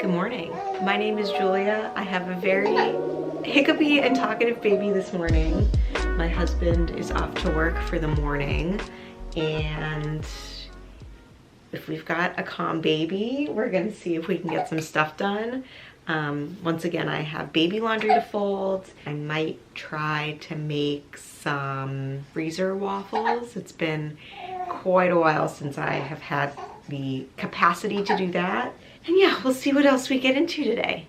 Good morning. My name is Julia. I have a very hiccupy and talkative baby this morning. My husband is off to work for the morning, and if we've got a calm baby, we're gonna see if we can get some stuff done. Once again, I have baby laundry to fold. I might try to make some freezer waffles. It's been quite a while since I have had the capacity to do that. And yeah, we'll see what else we get into today.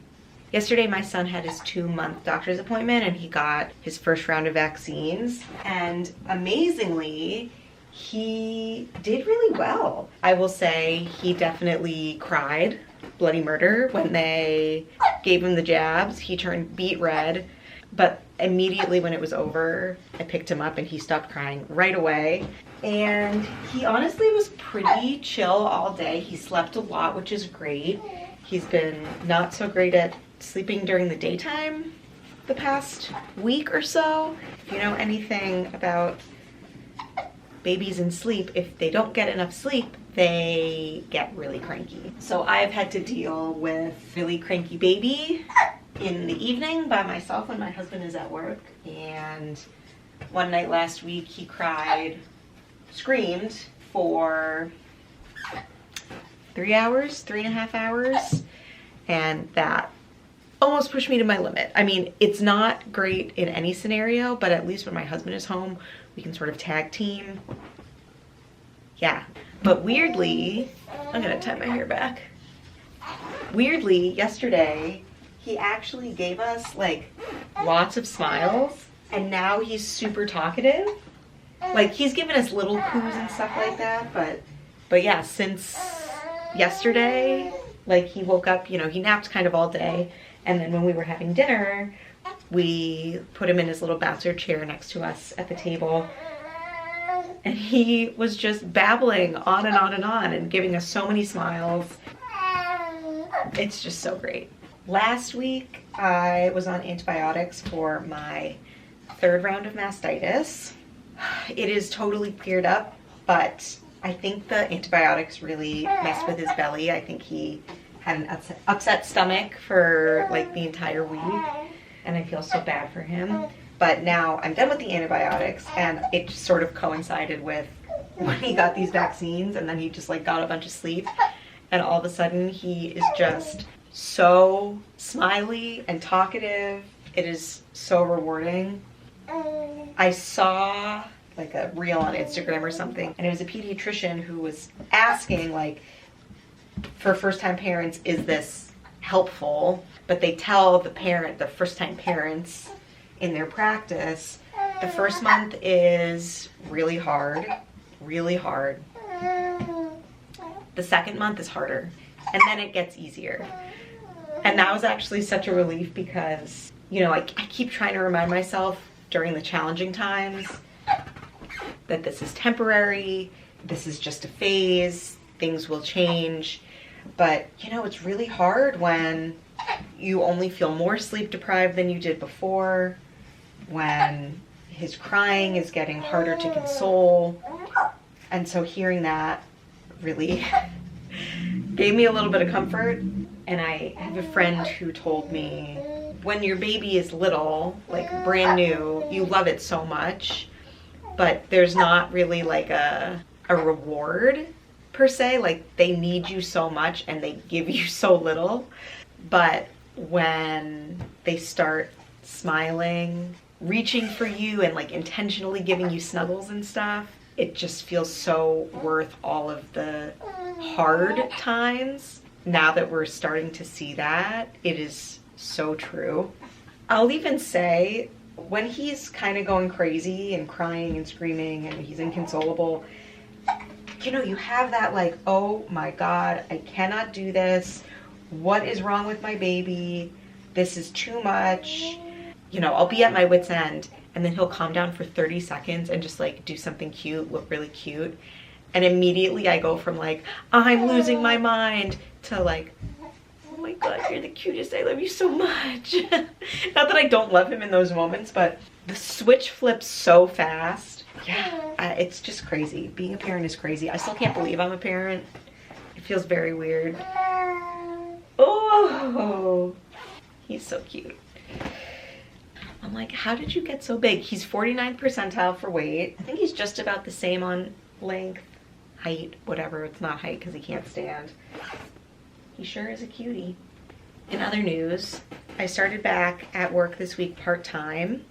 Yesterday, my son had his 2-month doctor's appointment and he got his first round of vaccines. And amazingly, he did really well. I will say he definitely cried bloody murder when they gave him the jabs. He turned beet red, but immediately when it was over, I picked him up and he stopped crying right away. And he honestly was pretty chill all day. He slept a lot, which is great. He's been not so great at sleeping during the daytime the past week or so. If you know anything about babies and sleep, if they don't get enough sleep, they get really cranky. So I've had to deal with really cranky baby in the evening by myself when my husband is at work. And one night last week he cried, screamed for 3.5 hours, and that almost pushed me to my limit. I mean, it's not great in any scenario, but at least when my husband is home, we can sort of tag team. Yeah, but weirdly, I'm gonna tie my hair back. Weirdly, yesterday, he actually gave us like lots of smiles, and now he's super talkative. Like, he's given us little coos and stuff like that, but yeah, since yesterday, like, he woke up, you know, he napped kind of all day, and then when we were having dinner, we put him in his little bouncer chair next to us at the table, and he was just babbling on and on and on and giving us so many smiles. It's just so great. Last week, I was on antibiotics for my 3rd round of mastitis. It is totally cleared up, but I think the antibiotics really messed with his belly. I think he had an upset stomach for like the entire week, and I feel so bad for him. But now I'm done with the antibiotics, and it just sort of coincided with when he got these vaccines, and then he just like got a bunch of sleep, and all of a sudden he is just so smiley and talkative. It is so rewarding. I saw like a reel on Instagram or something, and it was a pediatrician who was asking, like, for first-time parents, is this helpful? But they tell the first-time parents in their practice, the first month is really hard. The second month is harder, and then it gets easier. And that was actually such a relief because, you know, I keep trying to remind myself during the challenging times that this is temporary, this is just a phase, things will change. But, you know, it's really hard when you only feel more sleep deprived than you did before, when his crying is getting harder to console. And so hearing that really gave me a little bit of comfort. And I have a friend who told me, when your baby is little, like brand new, you love it so much, but there's not really like a reward per se. Like, they need you so much and they give you so little. But when they start smiling, reaching for you, and like intentionally giving you snuggles and stuff, it just feels so worth all of the hard times. Now that we're starting to see that, it is so true. I'll even say, when he's kind of going crazy and crying and screaming and he's inconsolable, you know, you have that like, oh my God, I cannot do this. What is wrong with my baby? This is too much. You know, I'll be at my wit's end, and then he'll calm down for 30 seconds and just like do something cute, look really cute. And immediately I go from like, I'm losing my mind, to like, oh my God, you're the cutest, I love you so much. Not that I don't love him in those moments, but the switch flips so fast. Yeah, it's just crazy. Being a parent is crazy. I still can't believe I'm a parent. It feels very weird. Oh, Oh, he's so cute. I'm like, how did you get so big? He's 49th percentile for weight. I think he's just about the same on length, height, whatever. It's not height because he can't stand. He sure is a cutie. In other news, I started back at work this week part-time.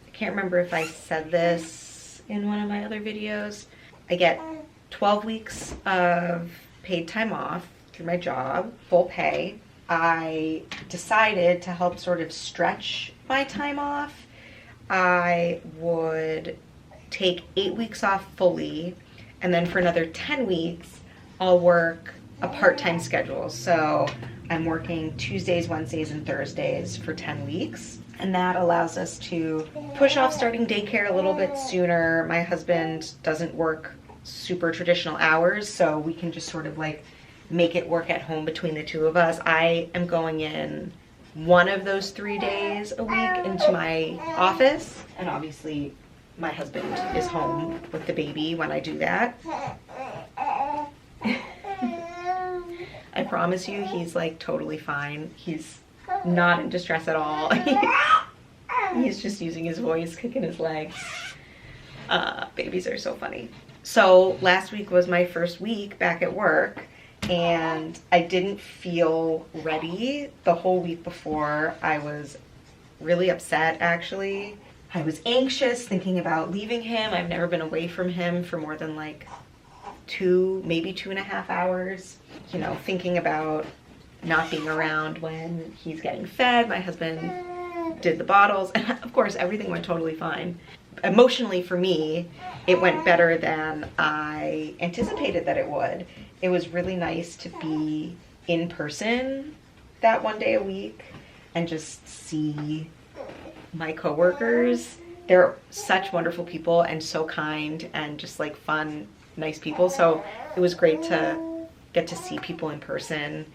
I can't remember if I said this in one of my other videos. I get 12 weeks of paid time off through my job, full pay. I decided to help sort of stretch my time off. I would take 8 weeks off fully, and then for another 10 weeks, I'll work a part-time schedule. So I'm working Tuesdays, Wednesdays, and Thursdays for 10 weeks. And that allows us to push off starting daycare a little bit sooner. My husband doesn't work super traditional hours, so we can just sort of like make it work at home between the two of us. I am going in one of those 3 days a week into my office, and obviously my husband is home with the baby when I do that. I promise you, he's like totally fine. He's not in distress at all. He's just using his voice, kicking his legs. Babies are so funny. So last week was my first week back at work, and I didn't feel ready the whole week before. I was really upset, actually. I was anxious thinking about leaving him. I've never been away from him for more than like 2, maybe 2.5 hours. You know, thinking about not being around when he's getting fed. My husband did the bottles, and of course everything went totally fine. Emotionally for me, it went better than I anticipated that it would. It was really nice to be in person that 1 day a week and just see my coworkers. They're such wonderful people and so kind and just like fun, nice people. So it was great to get to see people in person.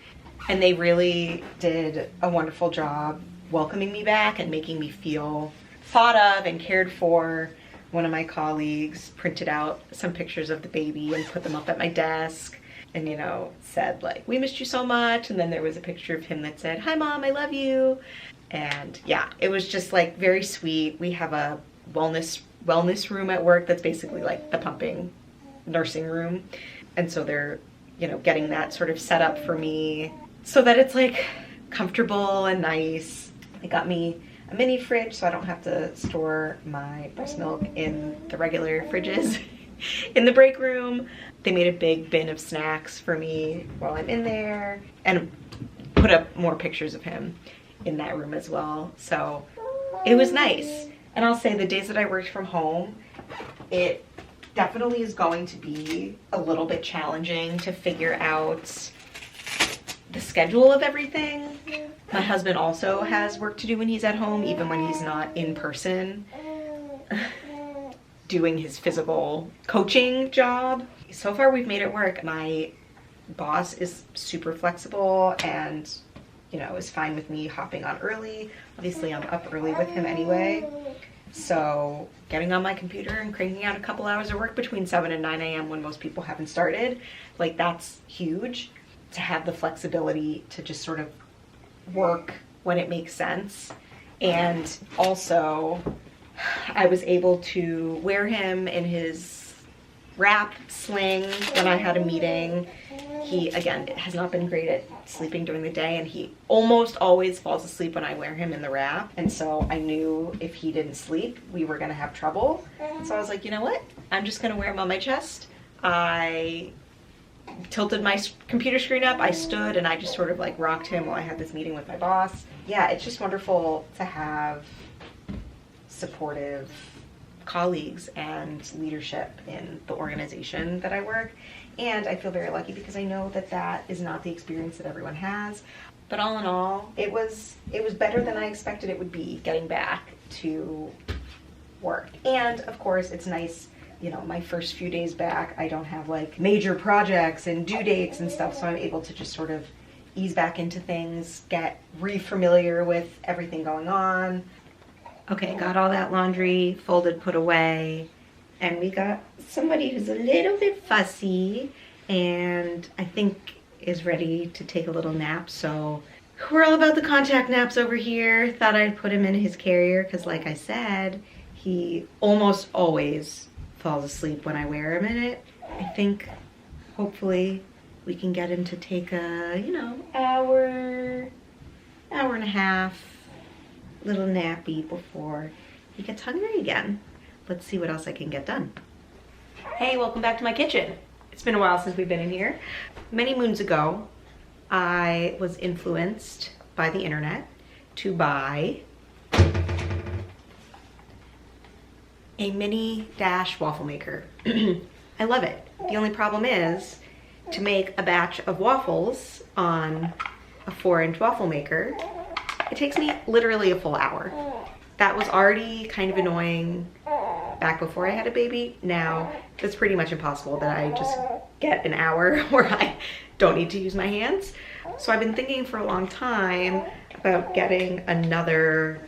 And they really did a wonderful job welcoming me back and making me feel thought of and cared for. One of my colleagues printed out some pictures of the baby and put them up at my desk and, you know, said like, "We missed you so much." And then there was a picture of him that said, "Hi Mom, I love you." And yeah, it was just like very sweet. We have a wellness room at work that's basically like the pumping nursing room. And so they're, you know, getting that sort of set up for me so that it's like comfortable and nice. They got me a mini fridge so I don't have to store my breast milk in the regular fridges in the break room. They made a big bin of snacks for me while I'm in there and put up more pictures of him in that room as well. So it was nice. And I'll say the days that I worked from home, it definitely is going to be a little bit challenging to figure out the schedule of everything. My husband also has work to do when he's at home, even when he's not in person doing his physical coaching job. So far we've made it work. My boss is super flexible and, you know, is fine with me hopping on early. Obviously I'm up early with him anyway. So getting on my computer and cranking out a couple hours of work between 7 and 9 a.m. when most people haven't started, like that's huge. To have the flexibility to just sort of work when it makes sense. And also I was able to wear him in his wrap sling when I had a meeting. He, again, has not been great at sleeping during the day, and he almost always falls asleep when I wear him in the wrap. And so I knew if he didn't sleep, we were gonna have trouble. So I was like, you know what? I'm just gonna wear him on my chest. I tilted my computer screen up, I stood, and I just sort of like rocked him while I had this meeting with my boss. Yeah, it's just wonderful to have supportive colleagues and leadership in the organization that I work. And I feel very lucky because I know that that is not the experience that everyone has. But all in all, it was better than I expected it would be getting back to work. And of course, it's nice, you know, my first few days back, I don't have like major projects and due dates and stuff, so I'm able to just sort of ease back into things, get re-familiar with everything going on. Okay, got all that laundry folded, put away, and we got somebody who's a little bit fussy and I think is ready to take a little nap. So We're all about the contact naps over here. Thought I'd put him in his carrier because like I said, he almost always falls asleep when I wear him in it. I think hopefully we can get him to take a, you know, hour and a half little nappy before he gets hungry again. Let's see what else I can get done. Hey, welcome back to my kitchen. It's been a while since we've been in here. Many moons ago, I was influenced by the internet to buy a mini dash waffle maker. I love it. The only problem is to make a batch of waffles on a 4-inch waffle maker, it takes me literally a full hour. That was already kind of annoying back before I had a baby. Now it's pretty much impossible that I just get an hour where I don't need to use my hands. So I've been thinking for a long time about getting another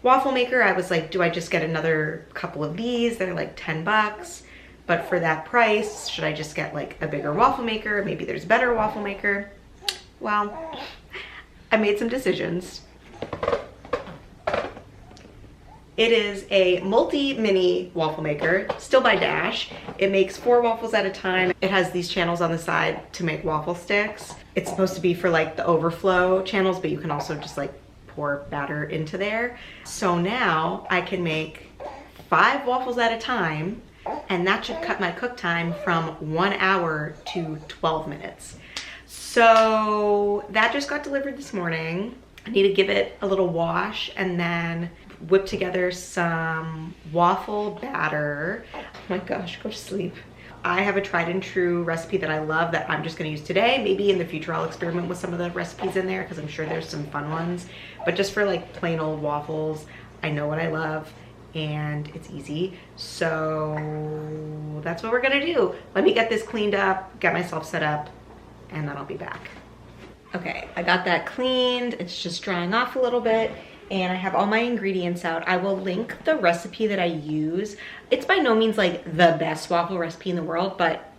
waffle maker. I was like, do I just get another couple of these? They're like 10 bucks. But for that price, should I just get like a bigger waffle maker? Maybe there's a better waffle maker. Well, I made some decisions. It is a multi-mini waffle maker, still by Dash. It makes 4 waffles at a time. It has these channels on the side to make waffle sticks. It's supposed to be for like the overflow channels, but you can also just like pour batter into there. So now I can make 5 waffles at a time, and that should cut my cook time from 1 hour to 12 minutes. So that just got delivered this morning. I need to give it a little wash and then whip together some waffle batter. Oh my gosh, go to sleep. I have a tried and true recipe that I love that I'm just gonna use today. Maybe in the future I'll experiment with some of the recipes in there because I'm sure there's some fun ones. But just for like plain old waffles, I know what I love and it's easy. So that's what we're gonna do. Let me get this cleaned up, get myself set up, and then I'll be back. Okay, I got that cleaned. It's just drying off a little bit and I have all my ingredients out. I will link the recipe that I use. It's by no means like the best waffle recipe in the world, but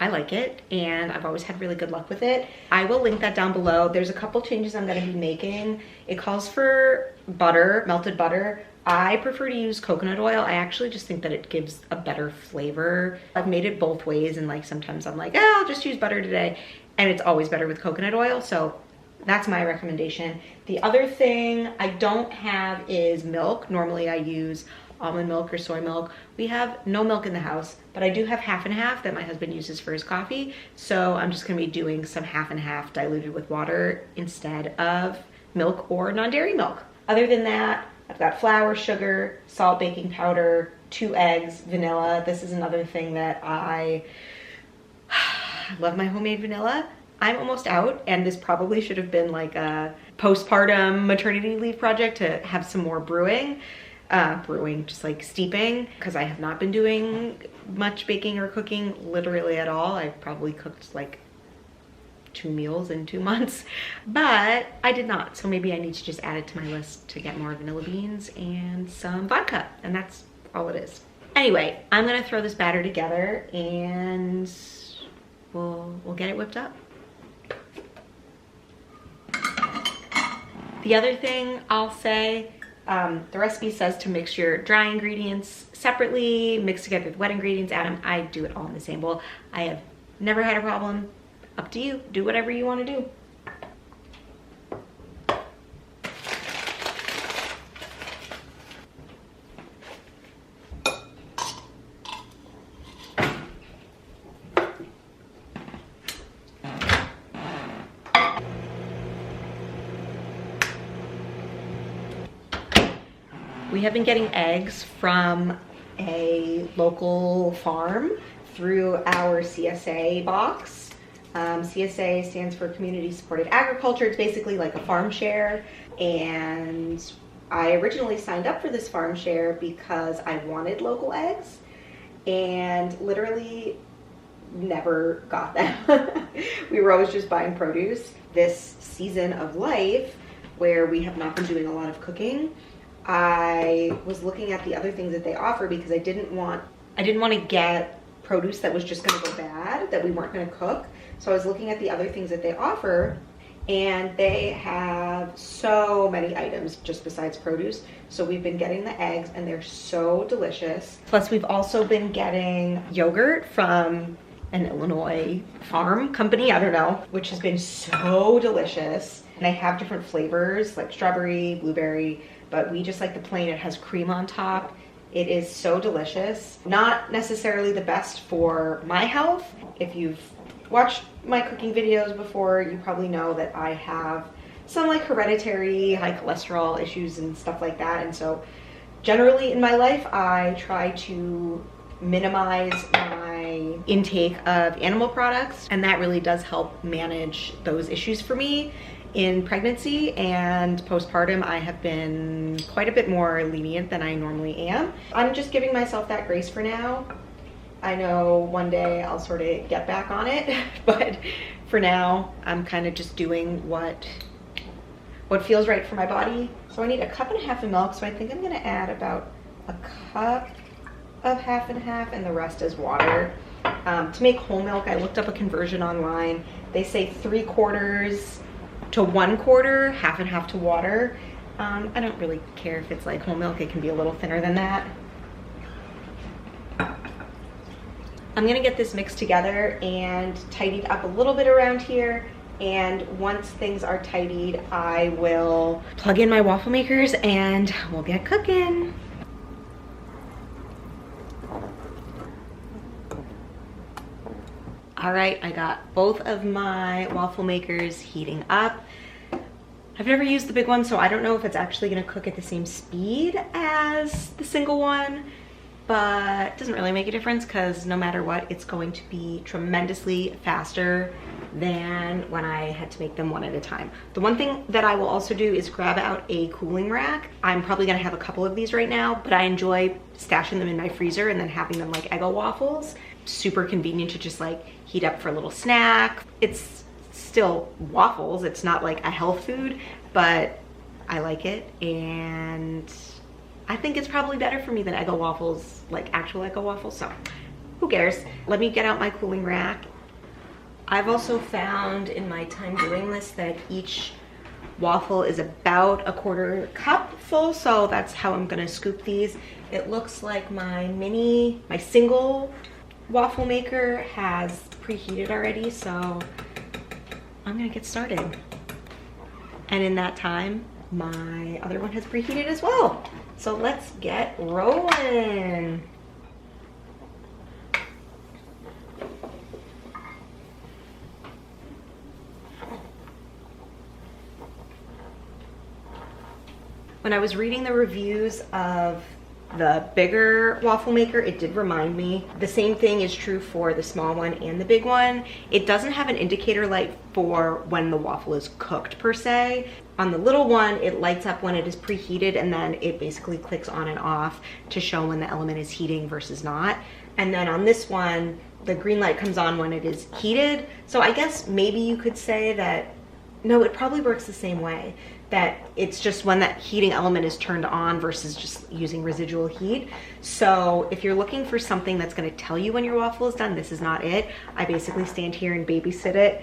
I like it and I've always had really good luck with it. I will link that down below. There's a couple changes I'm gonna be making. It calls for butter, melted butter. I prefer to use coconut oil. I actually just think that it gives a better flavor. I've made it both ways and like sometimes I'm like, I'll just use butter today. And it's always better with coconut oil. So that's my recommendation. The other thing I don't have is milk. Normally I use almond milk or soy milk. We have no milk in the house, but I do have half and half that my husband uses for his coffee. So I'm just gonna be doing some half and half diluted with water instead of milk or non-dairy milk. Other than that, I've got flour, sugar, salt, baking powder, 2 eggs, vanilla. This is another thing that I love, my homemade vanilla. I'm almost out, and this probably should have been like a postpartum maternity leave project to have some more brewing, just like steeping, because I have not been doing much baking or cooking literally at all. I've probably cooked like 2 meals in 2 months, but I did not. So maybe I need to just add it to my list to get more vanilla beans and some vodka, and that's all it is. Anyway, I'm gonna throw this batter together and we'll get it whipped up. The other thing I'll say, the recipe says to mix your dry ingredients separately, mix together with wet ingredients, add them. I do it all in the same bowl. I have never had a problem. Up to you, do whatever you want to do. We have been getting eggs from a local farm through our CSA box. CSA stands for Community Supported Agriculture. It's basically like a farm share, and I originally signed up for this farm share because I wanted local eggs and literally never got them. We were always just buying produce. This season of life where we have not been doing a lot of cooking, I was looking at the other things that they offer because I didn't want to get produce that was just going to go bad, that we weren't going to cook. So I was looking at the other things that they offer, and they have so many items just besides produce. So we've been getting the eggs and they're so delicious. Plus we've also been getting yogurt from an Illinois farm company, I don't know, which has been so delicious. And they have different flavors like strawberry, blueberry, but we just like the plain. It has cream on top. It is so delicious. Not necessarily the best for my health. If you've watched my cooking videos before, you probably know that I have some like hereditary high cholesterol issues and stuff like that. And so generally in my life, I try to minimize my intake of animal products, and that really does help manage those issues for me. In pregnancy and postpartum, I have been quite a bit more lenient than I normally am. I'm just giving myself that grace for now. I know one day I'll sort of get back on it, but for now, I'm kind of just doing what feels right for my body. So I need 1.5 cups of milk, so I think I'm gonna add about 1 cup of 50/50, and the rest is water. To make whole milk, I looked up a conversion online. They say 3/4 to 1/4, 50/50 to water. I don't really care if it's like whole milk, it can be a little thinner than that. I'm gonna get this mixed together and tidied up a little bit around here. And once things are tidied, I will plug in my waffle makers and we'll get cooking. All right, I got both of my waffle makers heating up. I've never used the big one, so I don't know if it's actually gonna cook at the same speed as the single one, but it doesn't really make a difference because no matter what, it's going to be tremendously faster than when I had to make them one at a time. The one thing that I will also do is grab out a cooling rack. I'm probably gonna have a couple of these right now, but I enjoy stashing them in my freezer and then having them like Eggo waffles. Super convenient to just like heat up for a little snack. It's still waffles, it's not like a health food, but I like it, and I think it's probably better for me than Eggo waffles, like actual Eggo waffles, so who cares? Let me get out my cooling rack. I've also found in my time doing this that each waffle is about 1/4 cup full, so that's how I'm gonna scoop these. It looks like my single waffle maker has preheated already, so I'm gonna get started. And in that time, my other one has preheated as well. So let's get rolling. When I was reading the reviews of the bigger waffle maker, it did remind me. The same thing is true for the small one and the big one. It doesn't have an indicator light for when the waffle is cooked per se. On the little one, it lights up when it is preheated, and then it basically clicks on and off to show when the element is heating versus not. And then on this one, the green light comes on when it is heated. So I guess maybe you could say that, no, it probably works the same way, that it's just when that heating element is turned on versus just using residual heat. So if you're looking for something that's gonna tell you when your waffle is done, this is not it. I basically stand here and babysit it.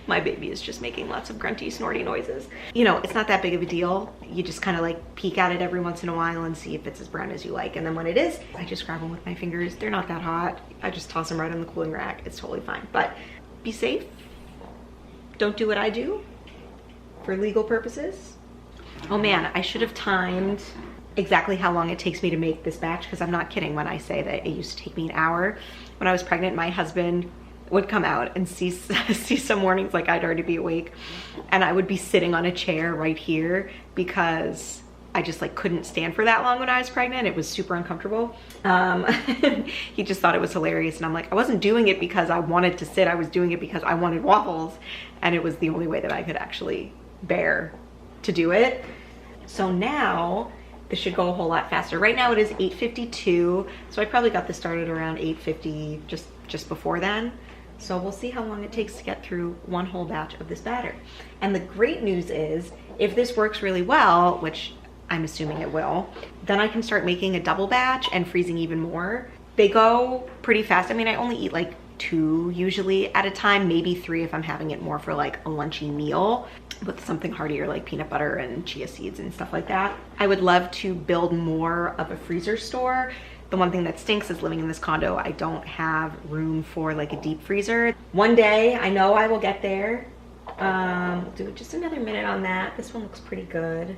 My baby is just making lots of grunty, snorty noises. You know, it's not that big of a deal. You just kind of like peek at it every once in a while and see if it's as brown as you like. And then when it is, I just grab them with my fingers. They're not that hot. I just toss them right on the cooling rack. It's totally fine. But be safe. Don't do what I do for legal purposes. Oh man, I should have timed exactly how long it takes me to make this batch, because I'm not kidding when I say that it used to take me an hour. When I was pregnant, my husband would come out and see some mornings like I'd already be awake, and I would be sitting on a chair right here because I just like couldn't stand for that long when I was pregnant. It was super uncomfortable. He just thought it was hilarious, and I'm like, I wasn't doing it because I wanted to sit. I was doing it because I wanted waffles, and it was the only way that I could actually bear to do it. So now this should go a whole lot faster. Right now it is 8:52, so I probably got this started around 8:50, just before then. So we'll see how long it takes to get through one whole batch of this batter. And the great news is, if this works really well, which I'm assuming it will, then I can start making a double batch and freezing even more. They go pretty fast. I mean, I only eat like 2 usually at a time, maybe 3 if I'm having it more for like a lunchy meal with something heartier like peanut butter and chia seeds and stuff like that. I would love to build more of a freezer store. The one thing that stinks is living in this condo, I don't have room for like a deep freezer. One day, I know I will get there. We'll do just another minute on that. This one looks pretty good.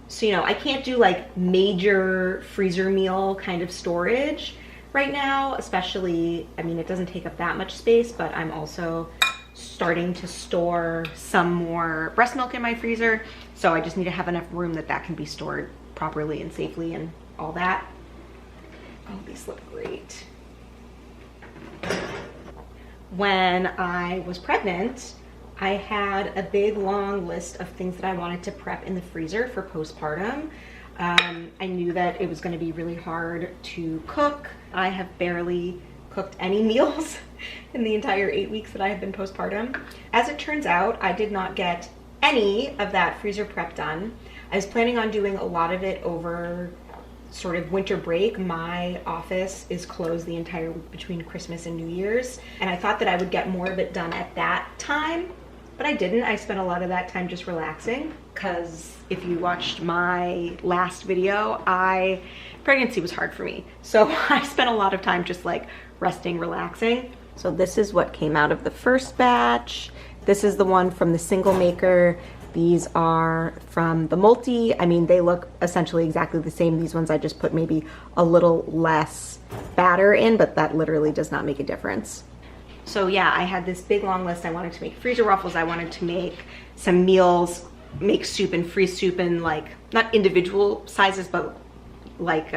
So, you know, I can't do like major freezer meal kind of storage right now, especially, I mean, it doesn't take up that much space, but I'm also starting to store some more breast milk in my freezer. So I just need to have enough room that that can be stored properly and safely and all that. Oh, these look great. When I was pregnant, I had a big long list of things that I wanted to prep in the freezer for postpartum. I knew that it was going to be really hard to cook. I have barely cooked any meals in the entire 8 weeks that I have been postpartum. As it turns out, I did not get any of that freezer prep done. I was planning on doing a lot of it over sort of winter break. My office is closed the entire week between Christmas and New Year's, and I thought that I would get more of it done at that time, but I didn't. I spent a lot of that time just relaxing, because if you watched my last video, pregnancy was hard for me. So I spent a lot of time just like resting, relaxing. So this is what came out of the first batch. This is the one from the single maker. These are from the multi. I mean, they look essentially exactly the same. These ones I just put maybe a little less batter in, but that literally does not make a difference. So yeah, I had this big long list. I wanted to make freezer waffles. I wanted to make some meals, make soup and freeze soup in like, not individual sizes, but like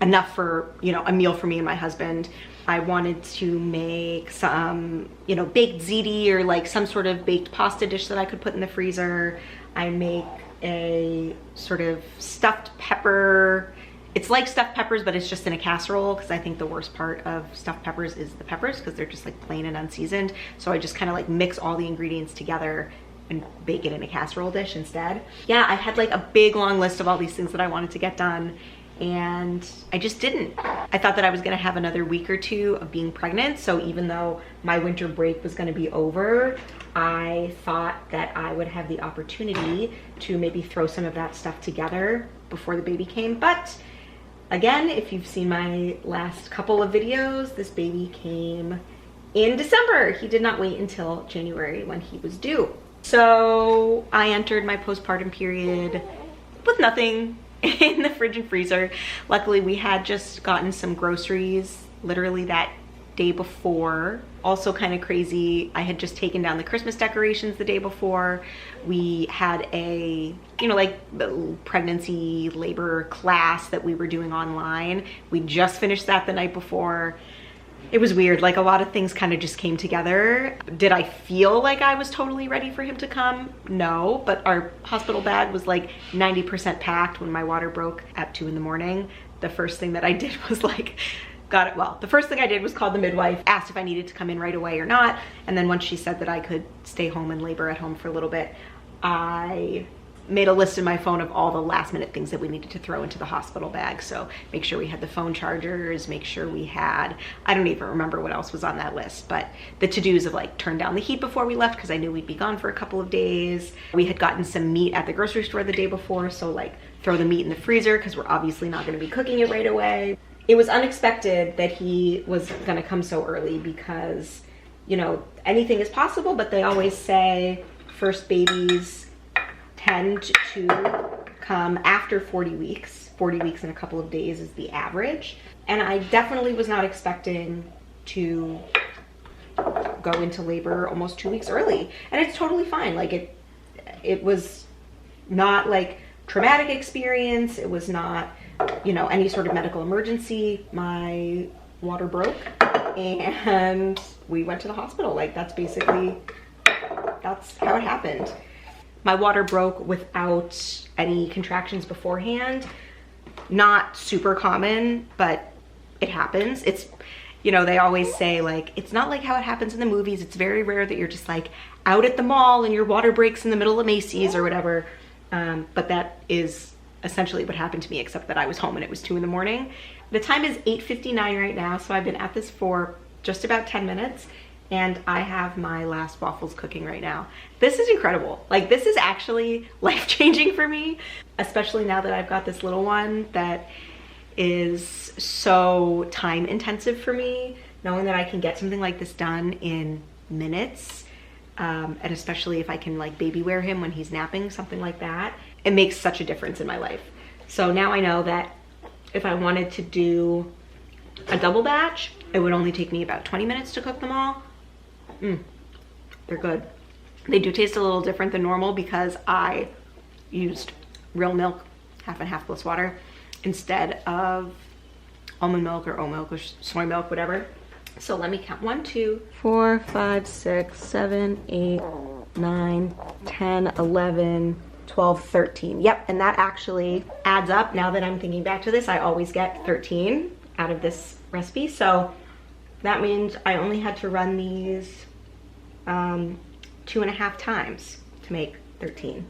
enough for, you know, a meal for me and my husband. I wanted to make some, you know, baked ziti or like some sort of baked pasta dish that I could put in the freezer. I make a sort of stuffed pepper. It's like stuffed peppers, but it's just in a casserole, because I think the worst part of stuffed peppers is the peppers, because they're just like plain and unseasoned. So I just kind of like mix all the ingredients together and bake it in a casserole dish instead. Yeah, I had like a big long list of all these things that I wanted to get done, and I just didn't. I thought that I was gonna have another week or 2 of being pregnant, so even though my winter break was gonna be over, I thought that I would have the opportunity to maybe throw some of that stuff together before the baby came. But again, if you've seen my last couple of videos, this baby came in December. He did not wait until January when he was due. So I entered my postpartum period with nothing in the fridge and freezer. Luckily, we had just gotten some groceries literally that day before. Also kind of crazy, I had just taken down the Christmas decorations the day before. We had a, you know, like pregnancy labor class that we were doing online. We just finished that the night before. It was weird, like a lot of things kind of just came together. Did I feel like I was totally ready for him to come? No, but our hospital bag was like 90% packed when my water broke at 2 in the morning. The first thing that I did was like, the first thing I did was call the midwife, asked if I needed to come in right away or not. And then once she said that I could stay home and labor at home for a little bit, I made a list in my phone of all the last minute things that we needed to throw into the hospital bag. So make sure we had the phone chargers, make sure we had, I don't even remember what else was on that list, but the to-dos of like turn down the heat before we left, because I knew we'd be gone for a couple of days. We had gotten some meat at the grocery store the day before, so like throw the meat in the freezer, because we're obviously not going to be cooking it right away. It was unexpected that he was going to come so early, because, you know, anything is possible, but they always say first babies tend to come after 40 weeks. 40 weeks and a couple of days is the average. And I definitely was not expecting to go into labor almost 2 weeks early. And it's totally fine. Like it was not like traumatic experience. It was not, you know, any sort of medical emergency. My water broke and we went to the hospital. Like that's how it happened. My water broke without any contractions beforehand. Not super common, but it happens. It's, you know, they always say like, it's not like how it happens in the movies. It's very rare that you're just like out at the mall and your water breaks in the middle of Macy's or whatever. But that is essentially what happened to me, except that I was home and it was 2 in the morning. The time is 8:59 right now, so I've been at this for just about 10 minutes and I have my last waffles cooking right now. This is incredible. Like, this is actually life-changing for me, especially now that I've got this little one that is so time intensive for me, knowing that I can get something like this done in minutes. And especially if I can like baby wear him when he's napping, something like that, it makes such a difference in my life. So now I know that if I wanted to do a double batch, it would only take me about 20 minutes to cook them all. They're good. They do taste a little different than normal because I used real milk, half and half plus water, instead of almond milk or oat milk or soy milk, whatever. So let me count. 1, 2, 4, 5, 6, 7, 8, 9, 10, 11, 12, 13. Yep, and that actually adds up. Now that I'm thinking back to this, I always get 13 out of this recipe. So that means I only had to run these 2.5 times to make 13.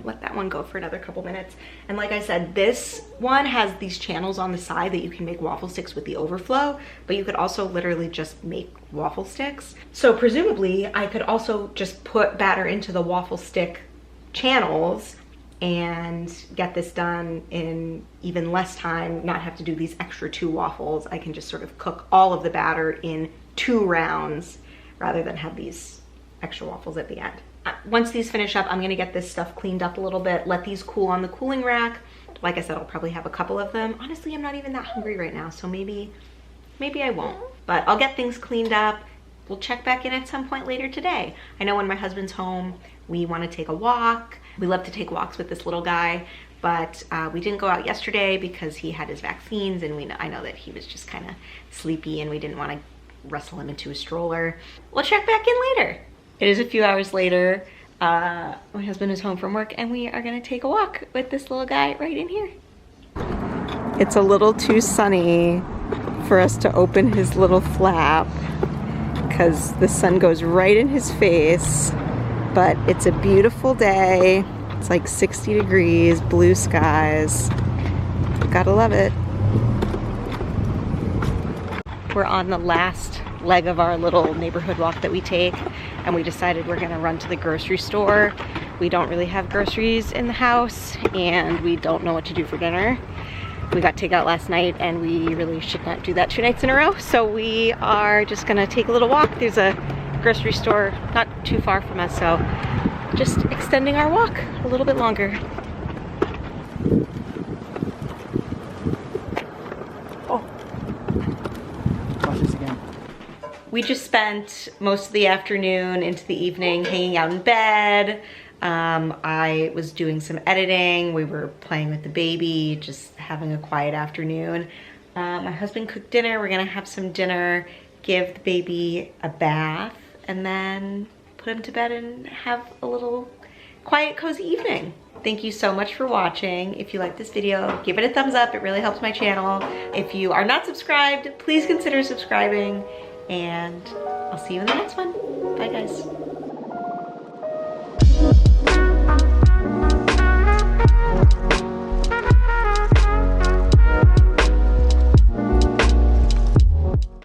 Let that one go for another couple minutes. And like I said, this one has these channels on the side that you can make waffle sticks with the overflow, but you could also literally just make waffle sticks. So presumably I could also just put batter into the waffle stick channels and get this done in even less time, not have to do these extra 2 waffles. I can just sort of cook all of the batter in 2 rounds rather than have these extra waffles at the end. Once these finish up, I'm gonna get this stuff cleaned up a little bit, let these cool on the cooling rack. Like I said, I'll probably have a couple of them. Honestly, I'm not even that hungry right now, so maybe I won't. But I'll get things cleaned up. We'll check back in at some point later today. I know when my husband's home, we wanna take a walk. We love to take walks with this little guy, but we didn't go out yesterday because he had his vaccines, and I know that he was just kind of sleepy and we didn't wanna wrestle him into a stroller. We'll check back in later. It is a few hours later. My husband is home from work and we are gonna take a walk with this little guy right in here. It's a little too sunny for us to open his little flap because the sun goes right in his face, but it's a beautiful day. It's like 60 degrees, blue skies. Gotta love it. We're on the last leg of our little neighborhood walk that we take, and we decided we're gonna run to the grocery store. We don't really have groceries in the house and we don't know what to do for dinner. We got takeout last night and we really should not do that 2 nights in a row, so we are just gonna take a little walk. There's a grocery store not too far from us, so just extending our walk a little bit longer. We just spent most of the afternoon into the evening hanging out in bed. I was doing some editing. We were playing with the baby, just having a quiet afternoon. My husband cooked dinner. We're gonna have some dinner, give the baby a bath, and then put him to bed and have a little quiet, cozy evening. Thank you so much for watching. If you like this video, give it a thumbs up. It really helps my channel. If you are not subscribed, please consider subscribing. And I'll see you in the next one. Bye, guys.